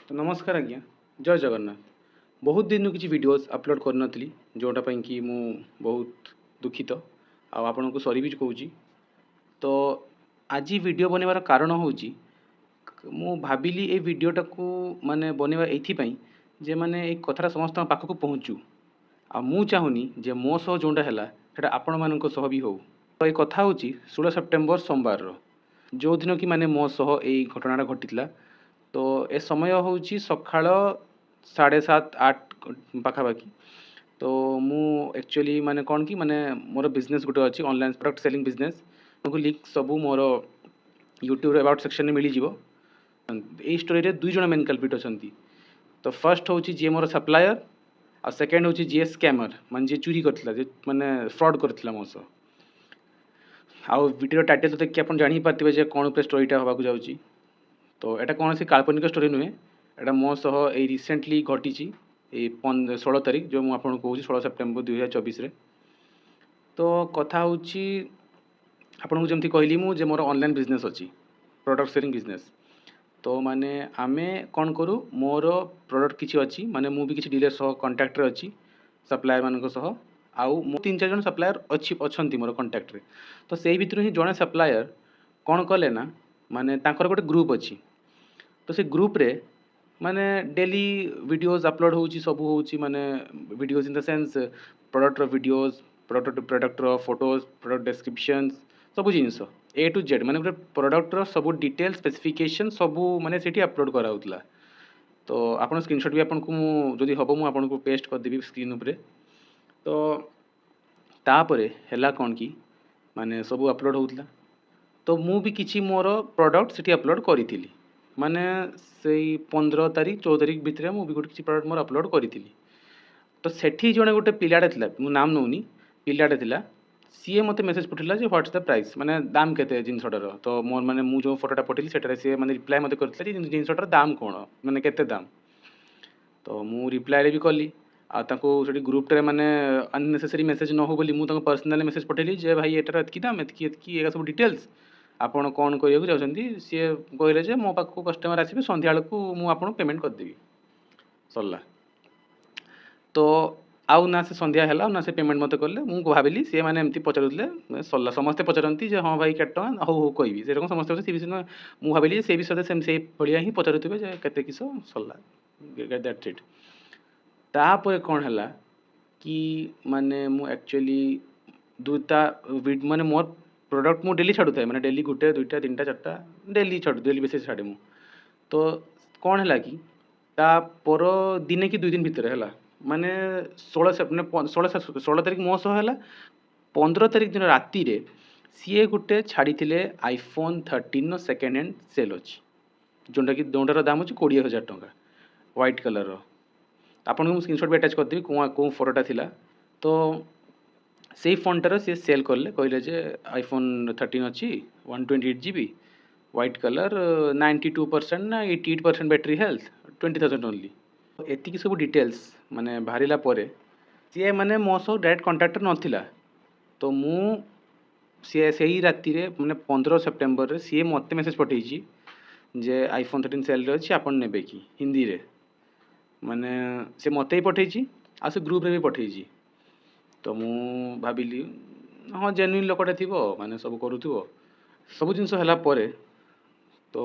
तो नमस्कार आज्ञा जय जगन्नाथ। बहुत दिन किसी वीडियोस अपलोड कर नथली जोटा पई कि मु बहुत दुखित आपण को सॉरी भी कहूँ। तो आज वीडियो बनवार कारण हूँ मु भाविली ए वीडियोटा को माने बनवा एथि जे माने एक कथाटा समस्त पाखक पहुँचू आ मु चाहूनी जे मो सह जोटा है सेटा आपण मान सह भी हो। तो ये कथा हूँ 16 सेप्टेम्बर सोमवार जो दिन कि माने मो सह यही घटनाटा घटी। तो ए समय हूँ सकाळ 7:30-8 पाखापाखि। तो मु एक्चुअली माने कौन कि माने मोर बिजनेस गोटे अच्छी online product selling business link सब मोर यूट्यूब अबाउट सेक्शन में मिल जाव। यही स्टोरी रे दुई जन मेन कल्पिट अच्छा। तो फर्स्ट हूँ जी मोर सप्लायर आ सेकेंड हूँ जी स्कैमर मान जी चोरी करथिला जे माने फ्रॉड करथिला मो सह। आउ वीडियो टाइटल तो देखिए आप जानी पार्थिबे जे कौन पे स्टोरीटा होबाकू जाउची। तो एटा कौन सी काल्पनिक स्टोरी नुहे एटा मो सह ए रिसेंटली घटी 16 तारीख जो मुझे कहूँ 16 सेप्टेम्बर 2024 रे। तो कथा हूँ आपको जमी कहली मुझे मोर ऑनलाइन बिजनेस अच्छी प्रोडक्ट सेलिंग बिजनेस। तो माने आमे कौन करूँ मोर प्रोडक्ट किसी अच्छी माने मु भी किसी डीलर सह कंटाक्ट अच्छी सप्लायर मान सह आउ मो 3-4 जन सप्लायर अच्छी अच्छा मोर कंटाक्ट रे। तो से भितर ही जड़े सप्लायर कौन कले ना माने तांकर गोटे ग्रुप अच्छी। तो से ग्रुप रे माने डेली वीडियोस अपलोड होची सब होची माने videos in the sense product रो वीडियोस प्रोडक्ट रो फोटोज प्रोडक्ट डिस्क्रिप्शंस सब जिनस ए टू जेड माने प्रोडक्ट रो सब डिटेल स्पेसिफिकेशन सब माने सेठी अपलोड करा होतला। तो आपण स्क्रीनशॉट भी आपन को जदी हबो मु आपन को पेस्ट कर देबी स्क्रीन ऊपर। तो तापरे हैला कोन की माने सब अपलोड होतला। तो मु भी किछि मोर प्रोडक्ट सेठी अपलोड करिथिली माने से 15 तारीख 14 तारीख भितर मु भी गोटे किछि प्रोडक्ट मोर अपलोड करिथिली। तो सेठी जने गोटे पिलाटे थिला मु नाम नौनी पिलाटे थिला सीए मते मेसेज पठिला जे व्हाट्स द प्राइस माने दाम केते जिनसटर। तो मोर माने मु जो फोटोटा पठिली सेटा से माने रिप्लाई मते करथिला जे जिनसटर दाम कोन माने केते दाम। तो मु रिप्लाई रे भी कली आ ताको सेठी ग्रुप रे माने अननेसेसरी मेसेज न हो बोली मु ताको पर्सनल मेसेज पठेली जे भाई एटार एतकी दाम एतकी एगा सब डिटेल्स आपण कौन करिया चाहते सी कहले जे मो पाखु कस्टमर आसबे संध्या बेलू मुझे पेमेंट करदेवी सरला। तो आउ ना से संध्या है ना से पेमेंट मत कले मुझे भाविली सी मैंने एमती पचारूले सरला समस्ते पचारती जे हाँ भाई केट टका हो हो कहि से समस्त सी विषय मुझे भाविली से विषय से भाया ही पचारुवे जे केते किस सरला दैट्स इट। तापर कौन है कि माने मु एक्चुअली दुटा माने मोर प्रोडक्ट मु डेली छाड़ू था मैंने डेली गुटे 2टा 3टा 4टा डेली छाड़ू डेली बेसिस छाड़े मु। तो कौन है कि ता पर दिने कि 2 दिन भितर है माने 16 तारीख मो सह है 15 तारीख दिन राति रे सीए गुटे छाड़ी आईफोन 13 सेकेंड हैंड सेल अच्छी जोटा कि जोटार दाम अच्छे 20,000 टंका व्हाइट कलर आपन को स्क्रीनशॉट भी अटैच करदेवी कौ फोटोटा थिला। तो से फोनटार सी सेल कले कहले जे आईफोन 13 अच्छी 128 GB व्हाइट कलर 92% ना 88% बैटरी हेल्थ 20,000 ओनली। एतिकी सब डिटेल्स माने बाहरिला परे सी माने मो सह डायरेक्ट कंटाक्टर नथिला। तो मु सी से ही राति रे माने 15 सेप्टेम्बर रे सी मते मेसेज पठेइची जे आईफोन 13 सेल रे अछि आपन नेबे कि हिंदी रे माने से मते ही पठेइची आ से ग्रुप रे भी पठेइची। तो मु भाविली हाँ जेन्युइन लोकटा थी माने सब करूथो सब जिनस है परे। तो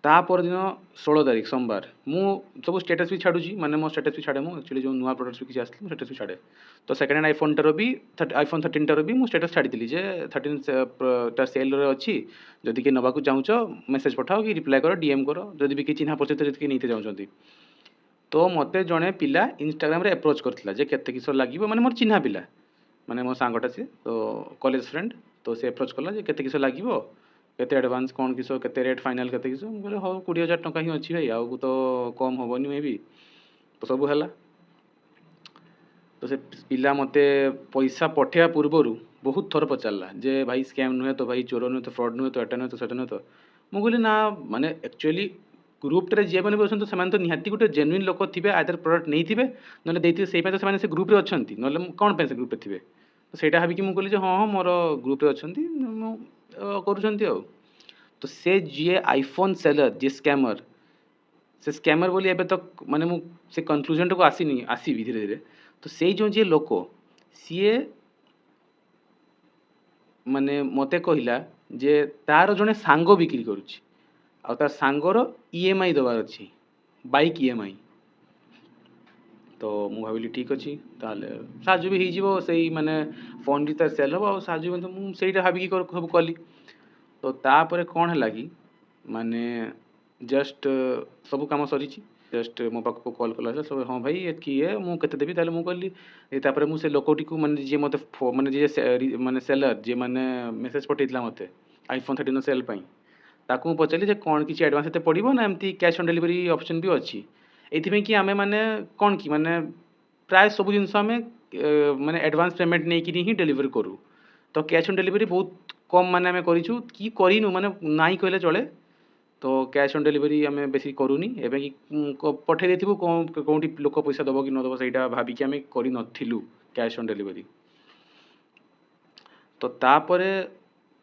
तापर दिन 16 तारीख सोमवार मु सब स्टेटस भी छाड़ू माने मो स्टेटस भी छाड़े मु एक्चुअली जो नुआ प्रोडक्ट्स भी किसी आसती स्टेटस भी छाड़े। तो सेकेंड हैंड आईफोन टार भी आईफोन 13 टार भी मु स्टेटस छाड़ी जे 13 सेल रे अच्छी जदि कि नबाकू चाहूच मेसेज पठाओ कि रिप्लाई कर डीएम कर जदि भी कि चिन्हा परिचित जदि नहीं चाहते। तो मते जड़े पिला इंस्टाग्राम रे अप्रोच करथिला जे केते किस लागिवो माने मोर चिन्हा पिला माने मो सांगटा से तो कॉलेज फ्रेंड। तो से अप्रोच कला जे केते किस लागिवो केते एडवांस कौन किस केते रेट फाइनल केते किस बोले हो 20,000 टंका ही अच्छी भाई आउ तो कम होबनी मे भी। तो सब है तो से पिला मते पैसा पठेया पूर्वर बहुत थर पचारला जे भाई स्कैम नुहे तो भाई चोर नुहे तो फ्रॉड नुहे तो एटा नुहे तो सेटा नुहे। तो मु कहली ना माने एक्चुअली ग्रुप रे जे मैंने बसन तो से तो निहाती गोटे जेन्युइन लोक थे आदर प्रोडक्ट नहीं थे ना देते से तो से ग्रुप रे अच्छा ना कौन पे से ग्रुप रे थे। तो सहीटा भाविकी मुझे कहली हाँ हाँ मोर ग्रुप रे अच्छा कर। तो से जी आईफोन सेलर जी स्कैमर से स्कैमर बोली एबे तक माने मु से कन्क्लूजन को आसीबी धीरे धीरे। तो सेई जो जे लोक सीए माने मते कहला जे तार जने सांग बिक्री करुछि आ तार सांगर ईएमआई दबार अछि बाइक ईएमआई। तो मु भाविली ठीक अछि ताले साजु भी हिजिबो सेई माने फोन भी तार सेल हो आ साजु भी तो मु सेईटा भाबी कि सब कली। तो तापर कौन है कि माने जस्ट सब काम सरी जस्ट मो पाक कॉल कला सब हाँ भाई एतकी है मु केते देबी ताले मु कहली तापर मु से लोकोटी को माने जे मते माने जे माने सेलर जे माने मेसेज पठेइतला मते आईफोन 13 सेल पई ताकू पचारि जे कौन किसी एडवांस एते पड़िबो ना एमती कैश ऑन डिलीवरी ऑप्शन भी अच्छी एथि कि आमे माने कौन कि माने प्राय सब जिनस आमे माने एडवांस पेमेंट नहीं कि ही डिलीवर करू। तो कैश ऑन डिलीवरी बहुत कम माने आमे करिछु कि करिनु माने नाई कहले चले। तो कैश ऑन डिलीवरी आमे बेसी करूनी एबे कि पठे देथिबु कोंटी लोक पैसा दबो कि न दबो सेटा भाबी कि आमे करि नथिलु कैश ऑन डिलीवरी। तो तापरे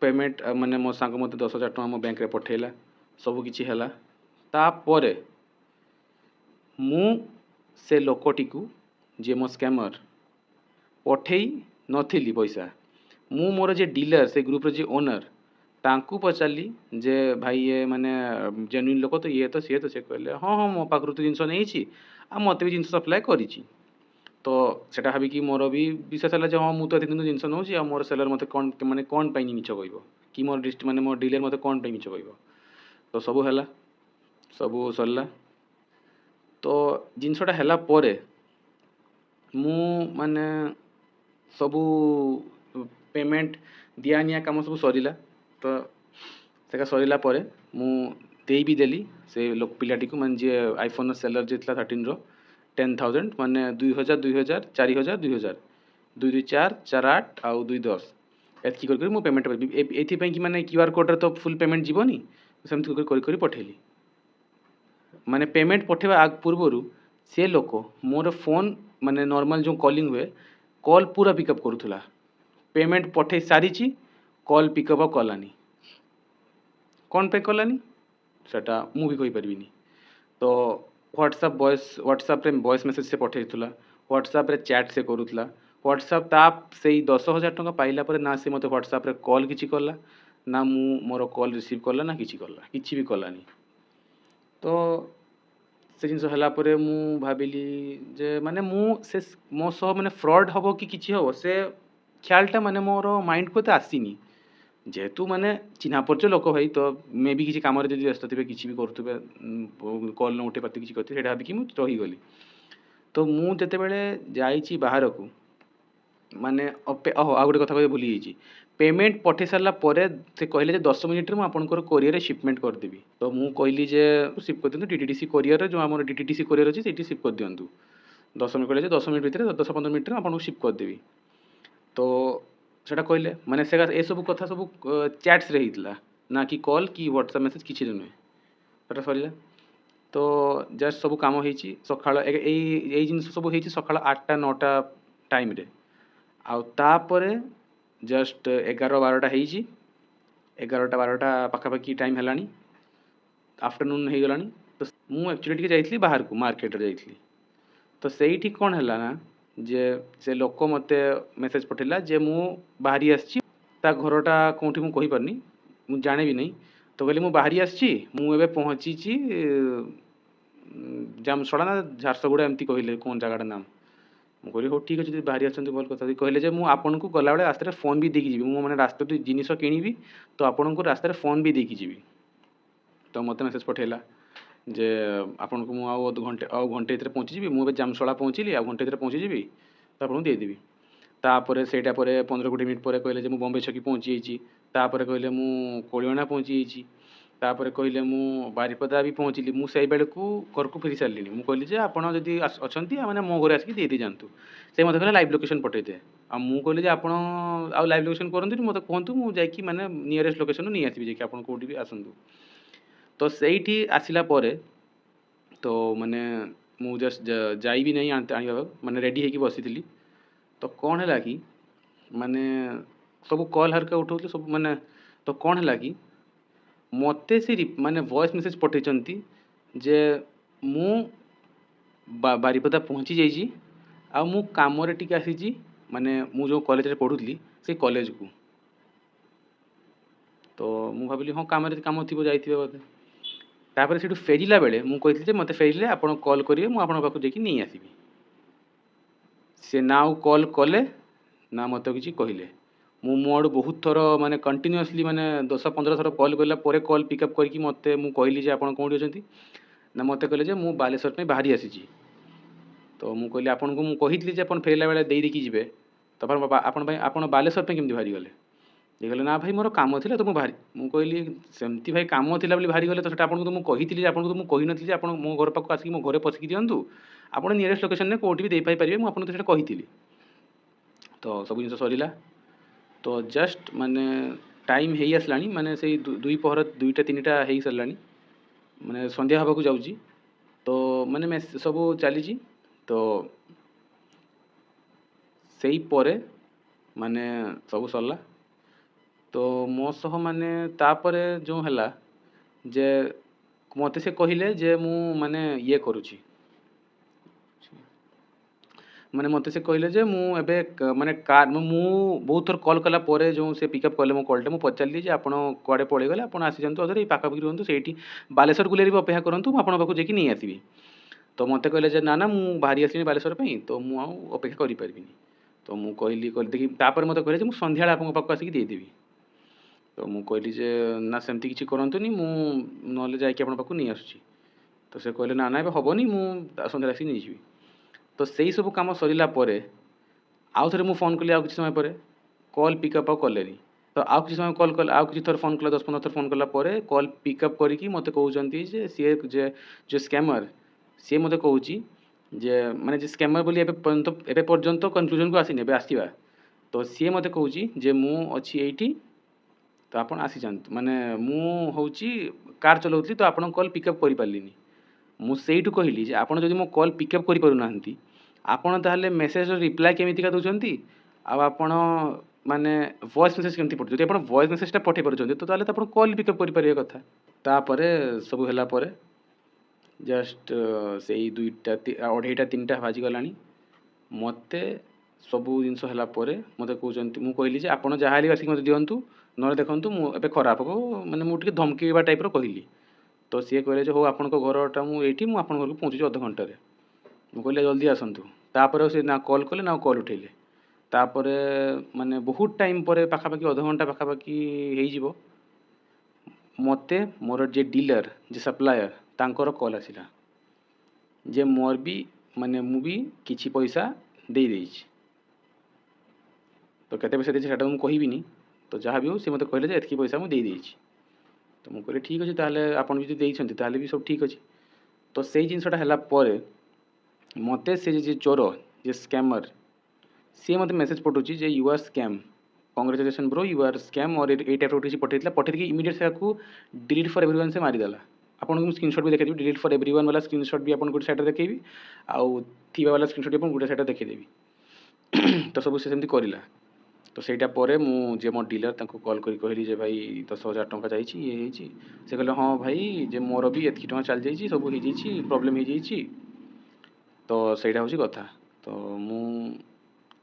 पेमेंट माने मो सांग मते 10,000 टका मो बैंक रे पठेला सब किछि हैला। तापरे मु से लोकटी को जे मो स्कैमर पठेई नथिली पैसा मु मोर जे डीलर से ग्रुप रे जे ओनर तांकू पचारली जे भाई ये माने जेन्युइन लोक तो ये तो सी तो से कहले हाँ हाँ मो पाखरु तो जिनस नहीं आ मते भी जिनस सप्लाई करिछि। तो सेटा भाबी कि मोर भी विश्वास है हाँ मुझे एत दिन जिनस नौ मोर सेलर मत कौन माने कौन पाई मिछ कहब कि मोर डिस्ट माने मोर डीलर मत कौन पाई मिछ कहब। तो सबू है सबू सरला। तो जिनसटा है परे मु माने सबू पेमेंट दिया निया काम सब सरीला। तो सेका सरीला परे मु देई भी देली से लोक पिलाटी को माने जे आईफोन सेलर जे 13 रो 10,000 माने 2,000 2,000 4,000 2,000 2 2 4 4 8 आउ 2 10 एतकी कर मु पेमेंट करबी एथि पई कि माने क्यूआर कोड रे तो फुल पेमेंट जीवनी सेमति कर पठेली। माने पेमेंट पठेबा आग पूर्वरु से लोक मोर फोन माने नॉर्मल जो कॉलिंग हुए कॉल पूरा पिकअप करूथला पेमेंट पठे सारी कॉल पिकअप कलानी कौन पे कलानी सेटा मु भी कहि परबिनी। तो व्हाट्सएप रे वॉइस मेसेज से पठेइथुला व्हाट्सएप रे चैट से करूथला व्हाट्सएप ताप से 10,000 टका पाइला पर ना से मते व्हाट्सएप रे कॉल किछि करला ना मु मोर कॉल रिसीव करला ना किछि करला किछि भी कलानी। तो से जिनस हला परे मु भाबिली जे माने मु से मो सह माने फ्रॉड हबो कि किछि हबो से ख्यालटा माने मोर माइंड को तो आसीनी जेहेतु माने चिन्हा परिचय लोक भाई तो मे भी किसी काम जब व्यस्त थे किसी भी करुवे कॉल न उठे पाते किसी करते सेटा भाविकी मुझे रहीगली। तो मु जिते बड़े जाइछि बाहर को माने आ गोटे कथा भूली जाइए पेमेंट पठे सारा पर से कहले 10 मिनिट में आपंकर कोरियर शिपमेंट करदेवी। तो मु कहली जे शिप कर दिंतु डीटीडीसी कोरियर जो आम डीटीडीसी कोरियर अच्छी से शिप कर दिंतु 10 मिनट कहले 10 मिनट भितर 10-15 मिनट में आपको शिप करदेवी। तो सेटा कहले माने से ए सब कथा सब चैट्स रे हितला ना कि कॉल कि व्हाट्सएप मैसेज किछि नुहे सेटा सरीला। तो जस्ट सब काम होईची सकाळ एई जिनिस सब होईची सकाळ 8टा 9टा टाइम रे आ तापरे जस्ट 11-12टा होईची 11-12टा पाखापाखि टाइम हेलानी आफ्टरनून हो गलानी। तो मु एक्चुअली टिके जाइतली बाहर को मार्केट रे जाइतली। तो सेठी कौन है ना जे से लोक मते मेसेज पठेला जे मु बाहरी आछि ता घरटा कोठी मु कहि परनी मु जाने भी नहीं। तो कहली मु बाहरी आछि मु एबे पहुंची छी जामसड़ा ना झारसुगुड़ा एमती कहले कौन जगह नाम मु कहली हो ठीक अछि बाहरी आछंती भल कथा कहले जे मु आपन को गला बेले रास्ता रे फोन भी देकी जीवी मु माने रास्ता तो जिनिस किनिबी तो आपन को रास्ता रे फोन भी देकी जीवी। तो मते मेसेज पठेला जे आपन को मु आउ घंटे भीतर पहुँची जीवी मु जामसड़ा पहुँचली आ घंटे भीतर पहुँची जीवी तो आपन देदेवी। तापर सेटा परे 15-20 मिनिट पर कहले जे मु बॉम्बे छकी पहुँची जाइछि तापर कहले मु कोलियाना पहुँची जाइछि तापर कहले मु बारिपदा भी पहुँचली मु सेई बेले को घर को फेरी सारलिनी मु कहली जे आपण जदी अछंती माने मो घर आसी देई जानतु से मते कहले लाइव लोकेशन पठेई दे आ मु कहली जे आपण आ लाइव लोकेशन करंतु मते कहंतु मु जाई कि माने नियरेस्ट लोकेशन नि आसीबी जे कि आपण कोठी भी आसंतु। तो सेठी आसिला परे तो माने मु जस्ट जाई भी नहीं आनी माने रेडी है कि बसीथिली। तो कौन है कि माने सब कॉल हरका उठाउथले सब माने तो कौन है कि मते से माने वॉइस मेसेज पठेचंती जे ମୁଁ ବାରିପଦା ପହଞ୍ଚି ଯାଇଛି ଆଉ ମୁଁ କାମରେ ଟିକେ ଆସିଛି ମାନେ ମୁଁ ଯେଉଁ କଲେଜରେ ପଢ଼ୁଥିଲି ସେଇ କଲେଜକୁ। ତ ମୁଁ ଭାବିଲି ହଁ କାମରେ କାମ ଥିବ ଯାଇଥିବେ ବୋଧେ। ତାପରେ ସେଠୁ ଫେରିଲା ବେଳେ ମୁଁ କହିଥିଲି ଯେ ମୋତେ ଫେରିଲେ ଆପଣ କଲ୍ କରିବେ ମୁଁ ଆପଣଙ୍କ ପାଖକୁ ଯାଇକି ନେଇ ଆସିବି। ସେ ନା ଆଉ କଲ୍ କଲେ ନା ମୋତେ କିଛି କହିଲେ। ମୁଁ ମୋ ଆଡ଼ୁ ବହୁତ ଥର ମାନେ କଣ୍ଟିନ୍ୟୁଅସଲି ମାନେ 10-15 ଥର କଲ୍ କଲା ପରେ କଲ୍ ପିକଅପ୍ କରିକି ମୁଁ କହିଲି ଯେ ଆପଣ କେଉଁଠି ଅଛନ୍ତି, ନା ମୋତେ କହିଲେ ଯେ ମୁଁ ବାଲେଶ୍ୱର ପାଇଁ ବାହାରି ଆସିଛି। ତ ମୁଁ କହିଲି ଆପଣଙ୍କୁ ମୁଁ କହିଥିଲି ଯେ ଆପଣ ଫେରିଲା ବେଳେ ଦେଇକି ଯିବେ, ତାପରେ ଆପଣ ବାଲେଶ୍ୱର ପାଇଁ କେମିତି ବାହାରିଗଲେ? ଇଏ କହିଲେ ନା ଭାଇ ମୋର କାମ ଥିଲା ତ ମୁଁ କହିଲି ସେମିତି ଭାଇ କାମ ଥିଲା ବୋଲି ବାହାରିଗଲେ ତ ସେଟା ଆପଣଙ୍କୁ ତ ମୁଁ କହିଥିଲି ଯେ ଆପଣଙ୍କୁ ତ ମୁଁ କହିନଥିଲି ଯେ ଆପଣ ମୋ ଘର ପାଖକୁ ଆସିକି ମୋ ଘରେ ପଶିକି ଦିଅନ୍ତୁ, ଆପଣ ନିୟରେଷ୍ଟ ଲୋକେସନରେ କେଉଁଠି ବି ଦେଇପାରିବେ, ମୁଁ ଆପଣଙ୍କୁ ସେଇଟା କହିଥିଲି। ତ ସବୁ ଜିନିଷ ସରିଲା। ତ ଜଷ୍ଟ ମାନେ ଟାଇମ୍ ହେଇ ଆସିଲାଣି ମାନେ ସେଇ ଦୁଇ ପହର 2ଟା 3ଟା ହେଇସାରିଲାଣି, ମାନେ ସନ୍ଧ୍ୟା ହେବାକୁ ଯାଉଛି। ତ ମାନେ ସବୁ ଚାଲିଛି। ତ ସେଇ ପରେ ମାନେ ସବୁ ସରିଲା। ତ ମୋ ସହ ମାନେ ତାପରେ ଯେଉଁ ହେଲା ଯେ ମୋତେ ସେ କହିଲେ ଯେ ମୁଁ ମାନେ ଇଏ କରୁଛି, ମାନେ ମୋତେ ସେ କହିଲେ ଯେ ମୁଁ ଏବେ ମାନେ ମୁଁ ବହୁତ ଥର କଲ୍ କଲା ପରେ ଯେଉଁ ସେ ପିକଅପ୍ କଲେ ମୋ କଲ୍ଟା, ମୁଁ ପଚାରିଲି ଯେ ଆପଣ କୁଆଡ଼େ ପଳେଇଗଲେ, ଆପଣ ଆସିଯାନ୍ତୁ ଅଧରେ ଏଇ ପାଖାପାଖି ରୁହନ୍ତୁ, ସେଇଠି ବାଲେଶ୍ୱର ଗୁଲେରୀ ବି ଅପେକ୍ଷା କରନ୍ତୁ, ମୁଁ ଆପଣଙ୍କ ପାଖକୁ ଯାଇକି ନେଇ ଆସିବି। ତ ମୋତେ କହିଲେ ଯେ ନା ନା ମୁଁ ବାହାରି ଆସିଲିଣି ବାଲେଶ୍ୱର ପାଇଁ, ତ ମୁଁ ଆଉ ଅପେକ୍ଷା କରିପାରିବିନି। ତ ମୁଁ କହିଲି ଦେଖିକି ତାପରେ ମୋତେ କହିଲେ ଯେ ମୁଁ ସନ୍ଧ୍ୟାବେଳେ ଆପଣଙ୍କ ପାଖକୁ ଆସିକି ଦେଇଦେବି। ତ ମୁଁ କହିଲି ଯେ ନା ସେମିତି କିଛି କରନ୍ତୁନି, ମୁଁ ନହେଲେ ଯାଇକି ଆପଣଙ୍କ ପାଖକୁ ନେଇ ଆସୁଛି। ତ ସେ କହିଲେ ନା ନା ଏବେ ହେବନି, ମୁଁ ସନ୍ଧ୍ୟାବେଳେ ଆସିକି ନେଇଯିବି। ତ ସେଇ ସବୁ କାମ ସରିଲା ପରେ ଆଉ ଥରେ ମୁଁ ଫୋନ୍ କଲି ଆଉ କିଛି ସମୟ ପରେ, କଲ୍ ପିକଅପ୍ ଆଉ କଲେନି। ତ ଆଉ କିଛି ସମୟ କଲ୍ କଲେ, ଆଉ କିଛି ଥର ଫୋନ୍ କଲା, 10-15 ଥର ଫୋନ୍ କଲା ପରେ କଲ୍ ପିକଅପ୍ କରିକି ମୋତେ କହୁଛନ୍ତି ଯେ ସିଏ ଯେ ସ୍କାମର୍ ସିଏ ମୋତେ କହୁଛି ଯେ ମାନେ ଯେ ସ୍କାମର୍ ବୋଲି ଏବେ ପର୍ଯ୍ୟନ୍ତ କନକ୍ଲୁଜନକୁ ଆସିନି, ଏବେ ଆସିବା। ତ ସିଏ ମୋତେ କହୁଛି ଯେ ମୁଁ ଅଛି ଏଇଠି, ତ ଆପଣ ଆସିଯାଆନ୍ତୁ, ମାନେ ମୁଁ ହେଉଛି କାର୍ ଚଲାଉଥିଲି ତ ଆପଣଙ୍କ କଲ୍ ପିକଅପ୍ କରିପାରିଲିନି। ମୁଁ ସେଇଠୁ କହିଲି ଯେ ଆପଣ ଯଦି ମୋ କଲ୍ ପିକଅପ୍ କରିପାରୁନାହାନ୍ତି, ଆପଣ ତାହେଲେ ମେସେଜ୍ର ରିପ୍ଲାଏ କେମିତିକା ଦେଉଛନ୍ତି, ଆଉ ଆପଣ ମାନେ ଭଏସ୍ ମେସେଜ୍ କେମିତି ପଠାଉଛନ୍ତି? ଯଦି ଆପଣ ଭଏସ୍ ମେସେଜ୍ଟା ପଠାଇ ପାରୁଛନ୍ତି ତ ତାହେଲେ ତ ଆପଣ କଲ୍ ପିକଅପ୍ କରିପାରିବା କଥା। ତାପରେ ସବୁ ହେଲା ପରେ ଜଷ୍ଟ ସେଇ 2:30-3ଟା ବାଜିଗଲାଣି। ମୋତେ ସବୁ ଜିନିଷ ହେଲା ପରେ ମୋତେ କହୁଛନ୍ତି, ମୁଁ କହିଲି ଯେ ଆପଣ ଯାହା ହେଲେ ଆସିକି ମୋତେ ଦିଅନ୍ତୁ, ନହେଲେ ଦେଖନ୍ତୁ ମୁଁ ଏବେ ଖରାପ ହେବ, ମାନେ ମୁଁ ଟିକେ ଧମକେଇବା ଟାଇପ୍ର କହିଲି। ତ ସିଏ କହିଲେ ଯେ ହଉ ଆପଣଙ୍କ ଘରଟା ମୁଁ ଏଇଠି, ମୁଁ ଆପଣଙ୍କ ଘରକୁ ପହଞ୍ଚୁଛି ଅଧଘଣ୍ଟାରେ। ମୁଁ କହିଲି ଜଲ୍ଦି ଆସନ୍ତୁ। ତାପରେ ଆଉ ସେ ନା କଲ୍ କଲେ ନା ଆଉ କଲ୍ ଉଠେଇଲେ। ତାପରେ ମାନେ ବହୁତ ଟାଇମ୍ ପରେ ପାଖାପାଖି ଅଧଘଣ୍ଟା ପାଖାପାଖି ହେଇଯିବ, ମୋତେ ମୋର ଯିଏ ଡିଲର୍ ଯେ ସପ୍ଲାୟର୍ ତାଙ୍କର କଲ୍ ଆସିଲା ଯେ ମୋର ବି ମାନେ ମୁଁ ବି କିଛି ପଇସା ଦେଇଦେଇଛି। ତ କେତେ ପଇସା ଦେଇଛି ସେଇଟା ମୁଁ କହିବିନି, ତ ଯାହା ବି ହଉ ସେ ମୋତେ କହିଲେ ଯେ ଏତିକି ପଇସା ମୁଁ ଦେଇଦେଇଛି। ତ ମୁଁ କହିଲି ଠିକ୍ ଅଛି, ତାହେଲେ ଆପଣ ଯଦି ଦେଇଛନ୍ତି ତାହେଲେ ବି ସବୁ ଠିକ୍ ଅଛି। ତ ସେଇ ଜିନିଷଟା ହେଲା ପରେ ମୋତେ ସେ ଯେ ଚୋର ଯେ ସ୍କାମର୍ ସିଏ ମୋତେ ମେସେଜ୍ ପଠାଉଛି ଯେ you are scam, congratulation bro you are scam, और ଏଇ ଟାଇପ୍ର କିଛି ପଠାଇଥିଲା। ପଠାଇ ଦେଇକି ଇମିଡ଼ିଏଟ୍ ସେଟାକୁ ଡିଲିଟ୍ ଫର୍ ଏଭ୍ରିୱାନ୍ ସେ ମାରିଦେଲା। ଆପଣଙ୍କୁ ମୁଁ ସ୍କ୍ରିନଶଟ୍ ବି ଦେଖେଇଦେବି, ଡିଲିଟ୍ ଫର୍ ଏଭ୍ରିୱାନ୍ ବାଲା ସ୍କ୍ରିନଶଟ୍ ବି ଆପଣଙ୍କୁ ଗୋଟେ ସାଇଡ଼୍ରେ ଦେଖେଇବି, ଆଉ ଥିବା ବାଲା ସ୍କ୍ରିନଶଟ୍ ବି ଆପଣଙ୍କୁ ଗୋଟେ ସାଇଡ଼୍ରେ ଦେଖେଇଦେବି। ତ ସବୁ ସେ ସେମିତି କରିଲା। ତ ସେଇଟା ପରେ ମୁଁ ଯେ ମୋ ଡିଲର୍ ତାଙ୍କୁ କଲ୍ କରି କହିଲି ଯେ ଭାଇ 10,000 ଟଙ୍କା ଯାଇଛି, ଇଏ ହେଇଛି। ସେ କହିଲେ ହଁ ଭାଇ ଯେ ମୋର ବି ଏତିକି ଟଙ୍କା ଚାଲିଯାଇଛି, ସବୁ ହେଇଯାଇଛି, ପ୍ରୋବ୍ଲେମ୍ ହେଇଯାଇଛି। ତ ସେଇଟା ହେଉଛି କଥା। ତ ମୁଁ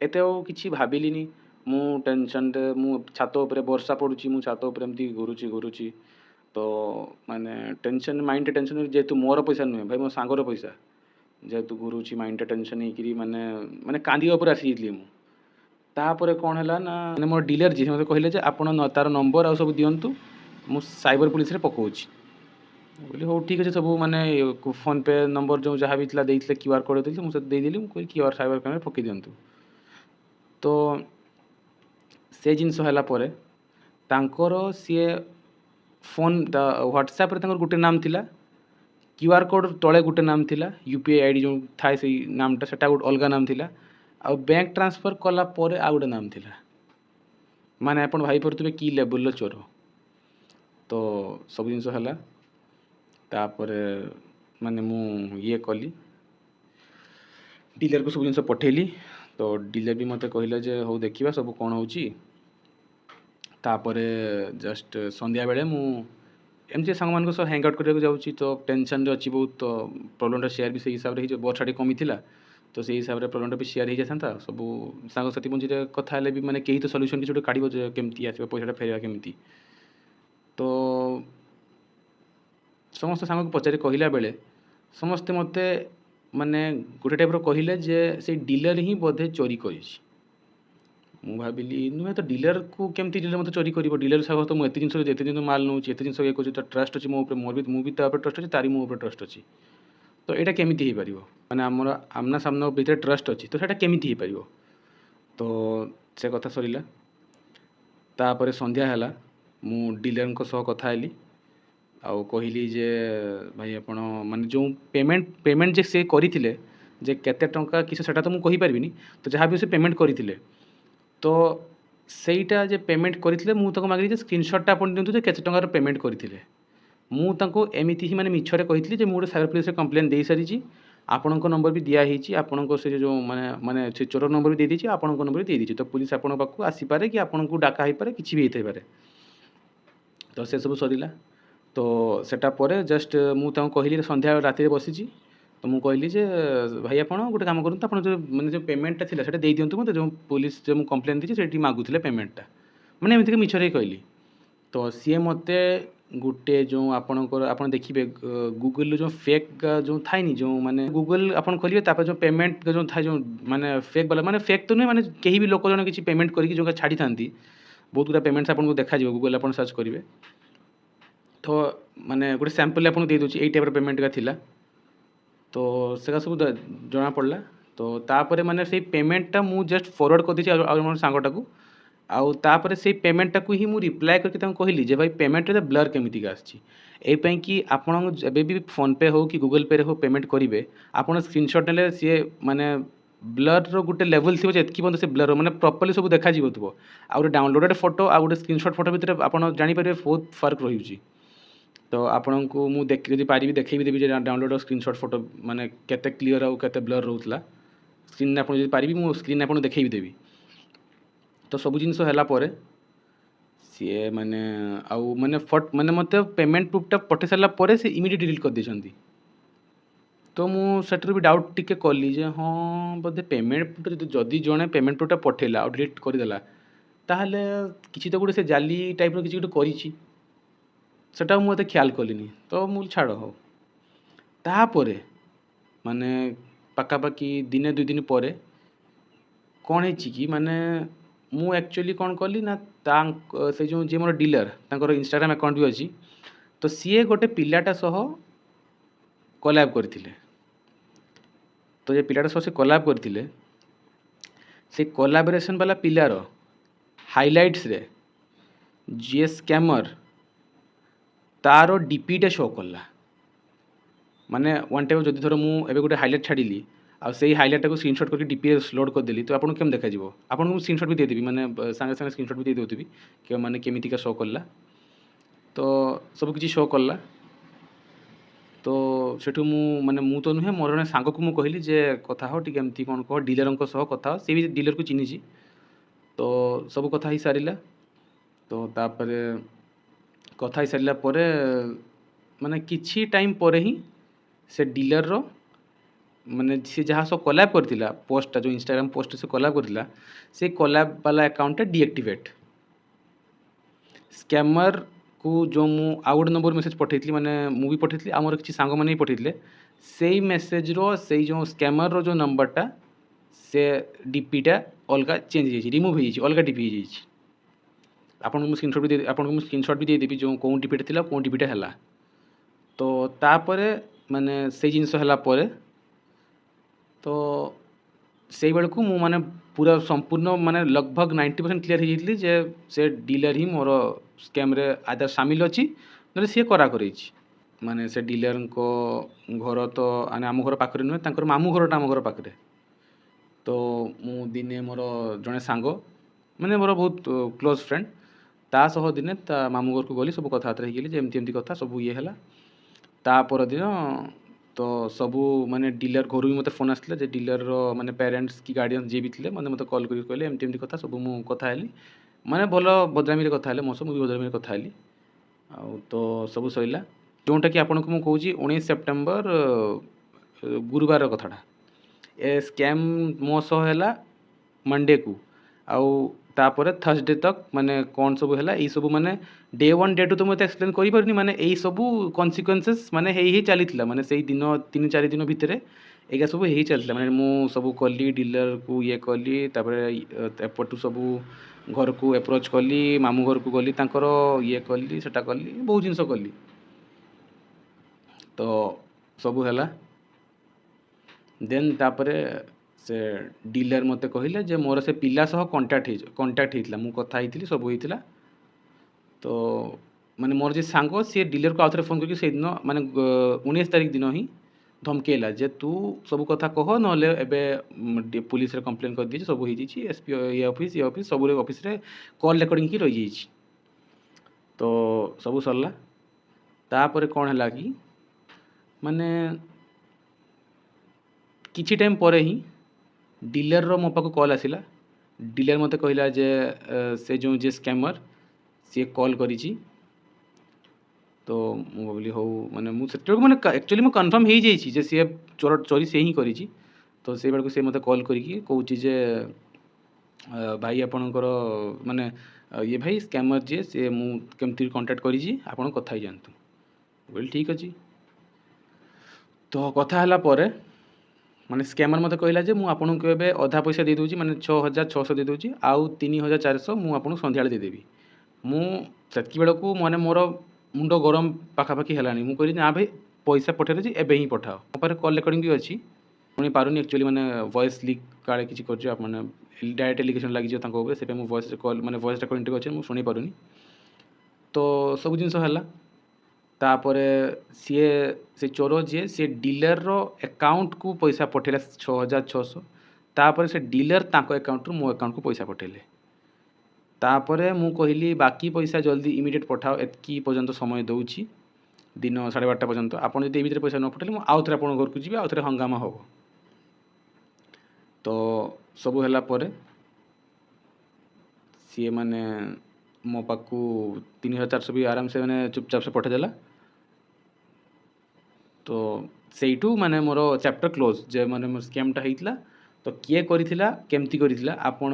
ଏତେ ଆଉ କିଛି ଭାବିଲିନି। ମୁଁ ଟେନସନ୍ରେ ମୁଁ ଛାତ ଉପରେ ବର୍ଷା ପଡ଼ୁଛି, ମୁଁ ଛାତ ଉପରେ ଏମିତି ଘୁରୁଛି। ତ ମାନେ ମାଇଣ୍ଡଟା ଟେନସନ୍, ଯେହେତୁ ମୋର ପଇସା ନୁହେଁ ଭାଇ, ମୋ ସାଙ୍ଗର ପଇସା, ଯେହେତୁ ଘୁରୁଛି ମାଇଣ୍ଡଟା ଟେନସନ୍ ହେଇକିରି ମାନେ କାନ୍ଦିବା ଉପରେ ଆସିଯାଇଥିଲି ମୁଁ। ତାପରେ କ'ଣ ହେଲା ନା ମାନେ ମୋର ଡିଲର୍ ଯିଏ ମୋତେ କହିଲେ ଯେ ଆପଣ ତା'ର ନମ୍ବର ଆଉ ସବୁ ଦିଅନ୍ତୁ, ମୁଁ ସାଇବର ପୋଲିସରେ ପକାଉଛି। ମୁଁ କହିଲି ହଉ ଠିକ୍ ଅଛି, ସବୁ ମାନେ ଫୋନ୍ପେ ନମ୍ବର ଯେଉଁ ଯାହା ବି ଥିଲା ଦେଇଥିଲେ, QR କୋଡ଼୍ ଦେଇଥିଲେ, ମୁଁ ସେଇଟା ଦେଇଦେଲି। ମୁଁ କହିଲି ସାଇବର କ୍ରାଇମ୍ରେ ପକାଇ ଦିଅନ୍ତୁ। ତ ସେ ଜିନିଷ ହେଲା ପରେ ତାଙ୍କର ସିଏ ଫୋନ୍ ହ୍ୱାଟ୍ସଆପ୍ରେ ତାଙ୍କର ଗୋଟେ ନାମ ଥିଲା, QR କୋଡ଼୍ ତଳେ ଗୋଟେ ନାମ ଥିଲା, UPI ID ଯେଉଁ ଥାଏ ସେଇ ନାମଟା ସେଟା ଗୋଟେ ଅଲଗା ନାମ ଥିଲା, ଆଉ ବ୍ୟାଙ୍କ ଟ୍ରାନ୍ସଫର୍ କଲା ପରେ ଆଉ ଗୋଟେ ନାମ ଥିଲା। ମାନେ ଆପଣ ଭାବିପାରୁଥିବେ କି ଲେବୁଲ୍ର ଚୋର। ତ ସବୁ ଜିନିଷ ହେଲା। ତାପରେ ମାନେ ମୁଁ ଇଏ କଲି, ଡିଲର୍କୁ ସବୁ ଜିନିଷ ପଠେଇଲି। ତ ଡିଲର୍ ବି ମୋତେ କହିଲେ ଯେ ହଉ ଦେଖିବା ସବୁ କ'ଣ ହେଉଛି। ତାପରେ ଜଷ୍ଟ ସନ୍ଧ୍ୟାବେଳେ ମୁଁ एमती सांग सह हैंग आउट करने जाऊँगी तो टेंशन अच्छी बहुत तो प्रोब्लेम शेयर भी से हिसाब से वर्षा टी कमी थी तो से हिसाब से प्रोब्लेम भी शेयर हो जाता सब सांगसाथी मझे कथा भी मैंने कहीं तो सल्यूशन किसी काढ़ केमती आस पैसा फेरवा केमती तो समस्त सांग को पचारि कहला बेले समस्ते मते माने गोटे टाइप कहले जे से डीलर ही बोधे चोरी कर भाविली नुहे तो डीलर को केमती डीलर मत चोरी कर डीलर सह तो मुझे जिन जिन माल नौ एत जिन ये कह ट्रस्ट अच्छी मो मोर भी ट्रस्ट अच्छी तारी मो ट्रस्ट अच्छी तो यहाँ केमी हो पार मैंने आमर आमना सामना भितर ट्रस्ट अच्छी तो ସେଇଟା କେମିତି ହେଇପାରିବ तो से कथा सरिला तापर संध्या है मु डीलर सह कथा हेली आउ कहली जे भाई आपण माने जो पेमेंट पेमेंट जे से करथिले जे केते टंका किसी सेटा तो मु कहि परबिनी तो जहाँ भी से पेमेंट करथिले तो सेटा जे पेमेंट करथिले मु ताको मागली जे स्क्रीनशॉट आपण दिंतु जे केते टंकार पेमेंट करथिले मु ताको एमिति ही माने मिछरे कहितली जे मु साइबर पुलिस रे कंप्लेन देई सारिची आपणको नंबर भी दिया ହେଇଛି आपणको से जो माने माने से चोर नंबर भी दे दीची आपणको नंबर भी दे दीची तो पुलिस आपण पाखु आसी पारे कि आपणको डाका होई पारे किछि भी हेतै पारे तो से सब सरिला तो सेटा परे जस्ट मु ताको कहली संध्या राति रे बसिची तो मु कहली जे भाई आपण गोटे काम करंतु आपण जो माने जो पेमेंट थिला सेटा देई दियंतु मते जो पुलिस जो मु कंप्लेन दिची सेठी मागुथिले पेमेंट माने एमिति के मिछरे कहली तो सी मते गोटे जो आपणकर आपण देखिबे गूगल जो फेक जो थाइनी जो माने गूगल आपण खोलिबे तापर जो पेमेंट जो थाइ जो माने फेक वाला माने फेक तो नहीं माने केही भी लोक जने किछि पेमेंट करिकि जो छाड़ी थांती बहुत गुड़ा पेमेंट्स आपको देखा जाए गूगल आप सर्च करेंगे तो माने गोटे सैंपल आपको दे दूसरी यही टाइप पेमेंट का थिला तो सेगा सब जना पड़ा तो तापर माने से पेमेंटा मु जस्ट फॉरवर्ड कर दीची मोर सांगटा को आउ तापर से पेमेंटा को ही मु रिप्लाई करके कहली जे भाई पेमेंट रे ब्लर केमिति का आछि एई कि आपण जब भी फोन पे हो कि गूगल पे हो पेमेंट करेंगे आपड़ स्क्रीनशॉट ने सी माने ब्लर रो गोटे लेवल थी एतकी बंद से ब्लर माने प्रॉपर्ली सब देखा जीवो थो आ डाउनलोडेड फोटो आ गोटे स्क्रीनशॉट फोटो भितर आपन जानि परिबे बहुत फर्क रही तो आपन को मु देख जदि पारिबी देखैबी देबी जे डाउनलोड स्क्रीनशॉट फोटो माने केते क्लियर आ केते ब्लर रहउतला स्क्रीन आपन जदि पारिबी मु स्क्रीन आपन देखैबी देबी तो सब जिनस हैला परे सी माने आउ माने फट माने मते पेमेंट प्रूफटा पठे सारला परे से इमीडिएट डिलीट कर देछंती तो मुझे भी डाउट टिके कली जे हाँ बोधे पेमेंट जदि जड़े पेमेंट प्रूफटा पठेला और डिलीट करदेला ताहले किसी तो गोटे से जाली टाइप किसी गोटे करिछि सेटा मुझे ख्याल कलिनी तो मु छाड़ हो तापरे माने पाखापाखि दिने 2 दिन पर कौन है कि माने मु एक्चुअली कौन कली ना से जो जे मोर डीलर तांकर इंस्टाग्राम अकाउंट भी अच्छी तो सी गोटे पिलाटा सह कोलैब करथिले तो ये पिलाटा सह से कोलैब करथिले से कोलैबोरेशन वाला पिलार हाइलाइट्स रे जी स्कैमर तार डीपीटा शो कला माने वन टाइम जदि थर मुझे गोटे हाइलाइट छाड़ी आ से हाइलाइट को स्क्रीनशॉट करके डीपी लोड करदेली तो आपको केम देखा आपको स्क्रीनशॉट भी देदेवी माने सागे सागे स्क्रीनशॉट भी दे देउथिबी कि माने केमितिका शो कला तो सब किछि शो कला तो सेठू माने मु तो नुहे मोर जने सांग को मु कहली जे कथा हो टिके एमती कोन कह डीलर सह कथा से भी डीलर को चिन्हिची तो सब कथा ही सारिला तो तापर कथा ही सारिला परे माने किछि टाइम परे ही से डीलर रो माने से जहाँ सब कोलैब करथिला पोस्टटा जो इंस्टाग्राम पोस्ट से कोलैब करथिला से कोलैब वाला अकाउंट डीएक्टिवेट स्कैमर को जो मु आ गोटे नंबर मेसेज पठेइथली माने मु भी पठेइथली आमर किछि सांग माने पठेइथले सेही मेसेज रो सेही जो स्कैमर रो जो नंबरटा से डीपीटा अलगा चेंज हो जाइए रिमूव हो जाइए अलगा डीपी हो जाइए आपन को स्क्रीनशॉट भी दे आपन को स्क्रीनशॉट भी दे देबी जो कोन डीपीटा थिला कोन डीपीटा हला तो तापरे माने से जिनस हला परे तो से बेल को मु माने पूरा संपूर्ण माने लगभग 90% क्लियर हो जाइतली जे से डीलर ही मोर स्कैम रे आदर शामिल अछि नले से करा करैछि माने से डीलर को घर तो आने आम घर पाखरे नुहे तांकर मामू घरटा आम घर पाखरे तो मु दिने मोर जड़े सांग माने मोर बहुत क्लोज फ्रेंड ता सह दिने ता मामू घर को गली सब कथबार्ता हो गली एमती एमती कथा सब ये है तापर दिन तो सबू माने डीलर घर भी मते फोन आसला जे डीलर रो माने पेरेंट्स की गार्डियन जे भी थिले माने मते कॉल करी कहले एमती एमती कथा सब मु कथा हेली माने भलो बदनामी रे कथा हेले मो सब मु भी बदनामी रे कथा हेली तो सब सैला जोटा कि आपन को मुझे 19 सेप्टेम्बर गुरुवार कथाटा ए स्कैम मो सह है मंडे को आउ तापर थर्सडे तक माने कौन सब है यही सब माने डे 1 डे 2 तो मुझे एक्सप्लेन करि परनी माने यही सब कॉन्सिक्वेंसेस माने ही चली माने से दिन 3-4 दिन भितर एगा सब ही चलता माने मु सब कली डीलर को ये कली तापर एपटू सब घर को एप्रोच कली मामू घर को गली तांकर ये कली सेटा कली बहुत जिनस कली तो सब है देन तापरे से डीलर मते कहले जे मोर से पिला सह कांटेक्ट हेतला मु कथा हेतली सब हेतला तो माने मोर जे सांगो से डीलर को आउथरे फोन करके से दिन माने 19 तारिख दिन ही धमकेला जे तू सब कथा कह नले एबे पुलिस रे कंप्लेन कर दिए सब हो जी एसपी ये ऑफिस सब ऑफिस रे कॉल रिकॉर्डिंग की रही जाइए तो सब सरला तापर कौन है कि माने किछि टाइम पर ही डीलर रो मो पाक कॉल आसिला डीलर मते कहला जे से जो जे स्कैमर सी कॉल करिछि तो मु बोली हो माने मु सेट माने एक्चुअली मु कंफर्म हे जाइछि जे सी चोरी से ही करिछि तो से बेड़ को से मते कॉल करिकि कहउछि जे भाई आपनकर माने ये भाई स्कैमर जे से मु केमति कांटेक्ट करिछि आपन कथा ही जानतु बोली ठीक अछि तो कथा हला परे माने स्कैमर मते कहला जे मु आपन को एबे आधा पैसा दे दोछि माने 6600 दे दोछि आउ 3400 मु आपन संध्याळे दे देबी मु सेतकी बेला को माने मोर मुंडो गरम पाखापाखि हेलानी मु कहली ना भाई पैसा पठेरे जे एबे ही पठाओ मो पारे कॉल रिकॉर्डिंग भी अछि पुनी पारुनी एक्चुअली माने वॉइस लीक काळे किछि करछ आप माने डायरेक्ट एलिगेशन लागि जे तांको ऊपर सेपे मु वॉइस कॉल माने वॉइस रिकॉर्डिंग टे अछि मु सुनी पारुनी तो सब जिंस हला तापरे सीए से चोर जे से डीलर रो अकाउंट को पैसा पठेला 6600 तापरे से डीलर तांको अकाउंट रो मो अकाउंट को पैसा पठेले तापरे मु कहली बाकी पैसा जल्दी इमीडिएट पठाओ एतकी पर्यंत समय दउछि दिन 12:30 पर्यंत आपन जदि ए भीतर पैसा न पठेले मु आउ थरे आपन घर को जिबी आउ थरे हंगामा हो तो सब हला परे सी माने मो पाकू 3400 भी आराम से माने चुपचाप से पठे देला तो सेइटू माने मोर चैप्टर क्लोज जे माने मोर स्कैमटा हेइतला तो किए करिथिला केमती करिथिला आपण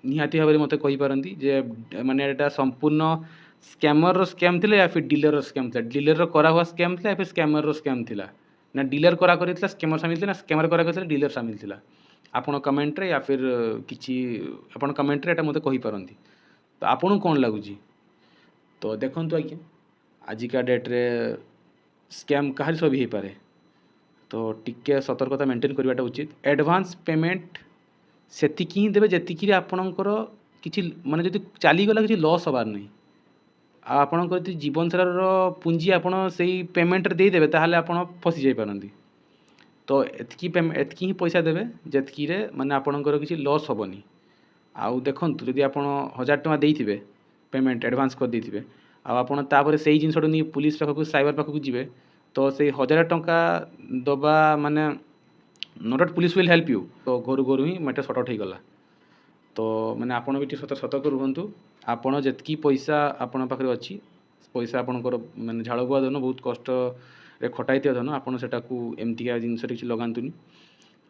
निहाती भाबरे मते कहि पारंती जे माने एटा संपूर्ण स्कैमर रो स्कैम थिला या फिर डीलर रो स्कैम थिला डीलर रो करा हुआ स्कैम थिला या फिर स्कैमर रो स्कैम थिला ना डीलर करा करिथिला स्कैमर शामिल थिला ना स्कैमर करा करिथिला डीलर शामिल थिला आपण कमेंट रे या फिर किछि आपण कमेंट रे एटा मते कहि पारंती तो आपण कोन लागुची तो देखंतु आज्ञा आजिका डेट रे स्कैम कहार सब ही पारे तो टिके सतर्कता मेंटेन करवाटा उचित एडवांस पेमेंट सेतिकी ही देबे जेतिकी रे आपणकर किछि माने जदि चली गला किछि लॉस हबार नहीं आपणकर जदि जीवन सारा रो पूंजी आपण सेही पेमेंट रे दे देबे ताहाले आपण फसी जाई पारंती तो एतकी ही पैसा देबे जेतकी रे माने आपणकर किछि लॉस हबनी आउ देखंतु जदि आपण 1000 टका देइथिबे पेमेंट एडवांस कर देइथिबे आ आपण तापर सेही जिनसटो नि पुलिस पाखकु साइबर पाखकु जिबे तो से 1000 टका दबा माने not that police will help you तो घर घर ही मटे सॉर्ट आउट हो गला तो माने आपण भी सतर्क रुहंतु आपण जेतकी पैसा आपण पाखरे अछि पैसा आपणकर माने झाड़ बुआ धन बहुत कष्ट रे खटाइतिया धन आपण सेटा को एमतिका जिनस किछि लगांतुनी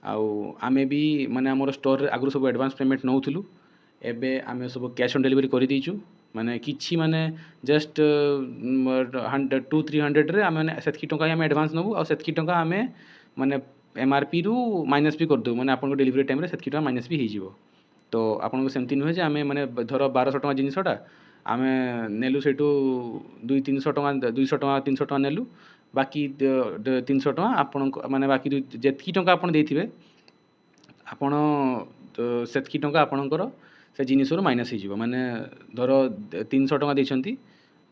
आउ आमे भी माने हमर स्टोर रे आगु सब एडवांस पेमेंट नउथुलु एबे आमे सब कैश ऑन डिलीवरी करि दिछु माने किछि माने जस्ट 100-200-300 रे आमे सेतकी टका आमे एडवांस नबु आ सेतकी टका आमे माने एमआरपी रु माइनस भी कर दउ माने आपन डिलीवरी टाइम रे सेतकी टका माइनस भी हे जिवो तो आपन को सेमति नहे जे आमे माने धरो 1200 टका जिनिसटा आमे नेलु सेटू 200-300 टका 200 टका 300 टका नेलु बाकी 300 टका आपन माने बाकी जेतकी टका आपन देथिबे आपन सेतकी टका आपनकर से जिनिस माइनस हो माने धर 300 टका देछंती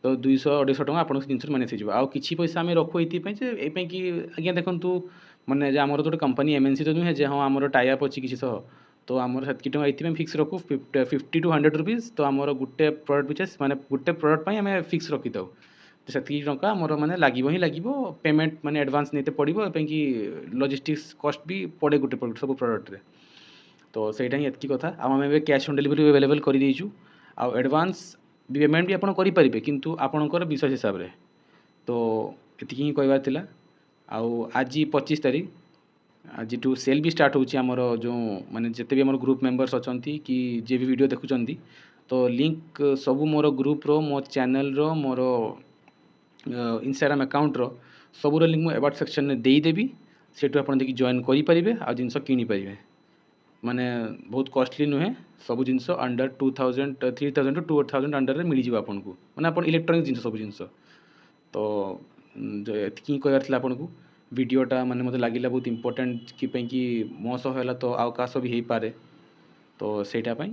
तो 200-250 टका आपन जिनिस माइनस हो आउ किछि पैसा आमे रखो एति पय जे ए पय कि आज्ञा देखंतु माने जे हमर तो कंपनी एमएनसी तो नुहे जे हां हमर टाई अप अछि किछि सह तो हमर सेतकी टका एति पय फिक्स रखु 50 to 100 रुपीस तो हमर गुटे प्रोडक्ट पिछे माने गुटे प्रोडक्ट पय आमे फिक्स रखि दउ तो सेतकी टका हमर माने लागिबो ही लागिबो पेमेंट माने एडवांस नेते पड़िबो ए पय कि लॉजिस्टिक्स कॉस्ट भी पड़े गुटे प्रोडक्ट सब प्रोडक्ट रे तो सेटा ही एतकी कथा आम कैश ऑन डिलीवरी अवेलेबल कर देचु आउ एडवांस पेमेंट भी आपन करि परिबे किंतु आपनकर विश्वास हिसाब रे। तो एतिकी ही कहबार थिला। आउ आज 25 तारीख आज सेल भी स्टार्ट होची हमर जो माने जते भी हमर ग्रुप मेंबर्स अछंती कि जे भी वीडियो देखुचंती तो लिंक सब मोर ग्रुप रो मो चैनल रो मोर इंस्टाग्राम अकाउंट रो सबुर लिंक मु अबाउट सेक्शन में देई देबी। सेटु आपन देखि जॉइन करि परिबे आ जिंस किनि परिबे। माने बहुत कॉस्टली नुहे सब जिंस अंडर 2000 3000 टू 2000 अंडर रे मिली जिवो आपन को माने आपन इलेक्ट्रॉनिक जिंस सब जिंस। तो जो एतिकी कहबार थिला आपन को वीडियोटा माने मते लागिला बहुत इंपोर्टेंट कि पई कि मो सह होला तो आउ का सब हेई पारे। तो सेटा पई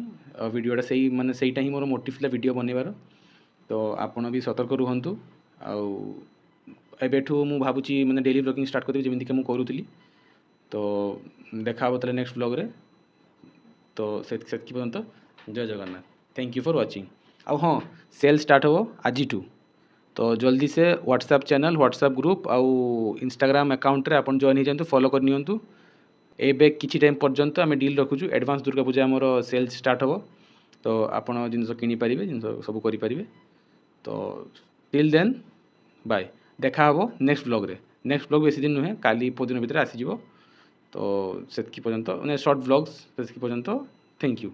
वीडियोटा सेही माने सेटा ही मोर मोटिव थिला वीडियो बनेबार। तो आपण भी सतर्क रुहंतु। आउ एबेठू मु भाबुची माने डेली ब्लॉगिंग स्टार्ट करदेबी जेमिति कि मु करूथिली। तो देखा हबो तले नेक्स्ट ब्लॉग रे। तो सेतकी पर्यंत जय Jagannath. Thank you for watching. आउ हाँ सेल स्टार्ट हो आज टू तो जल्दी से व्हाट्सएप चैनल व्हाट्सएप ग्रुप आउ इंस्टाग्राम अकाउंट रे आपन जॉइन हो जांतु फॉलो कर नियंतु। एबे किछि टाइम पर्यंत आमे डील रखुछु एडवांस दुर्गा पूजा हमर सेल स्टार्ट हो। तो आपन जिंस किनि परिबे जिंस सब करि परिबे। तो टिल देन बाय देखा हबो नेक्स्ट ब्लॉग रे। नेक्स्ट ब्लॉग बेसी दिन नुहे काली पोदिन भितर आसी जिवो। तो सेतकी पर्यंत माने शॉर्ट ब्लॉग्स सेतकी पर्यंत थैंक यू।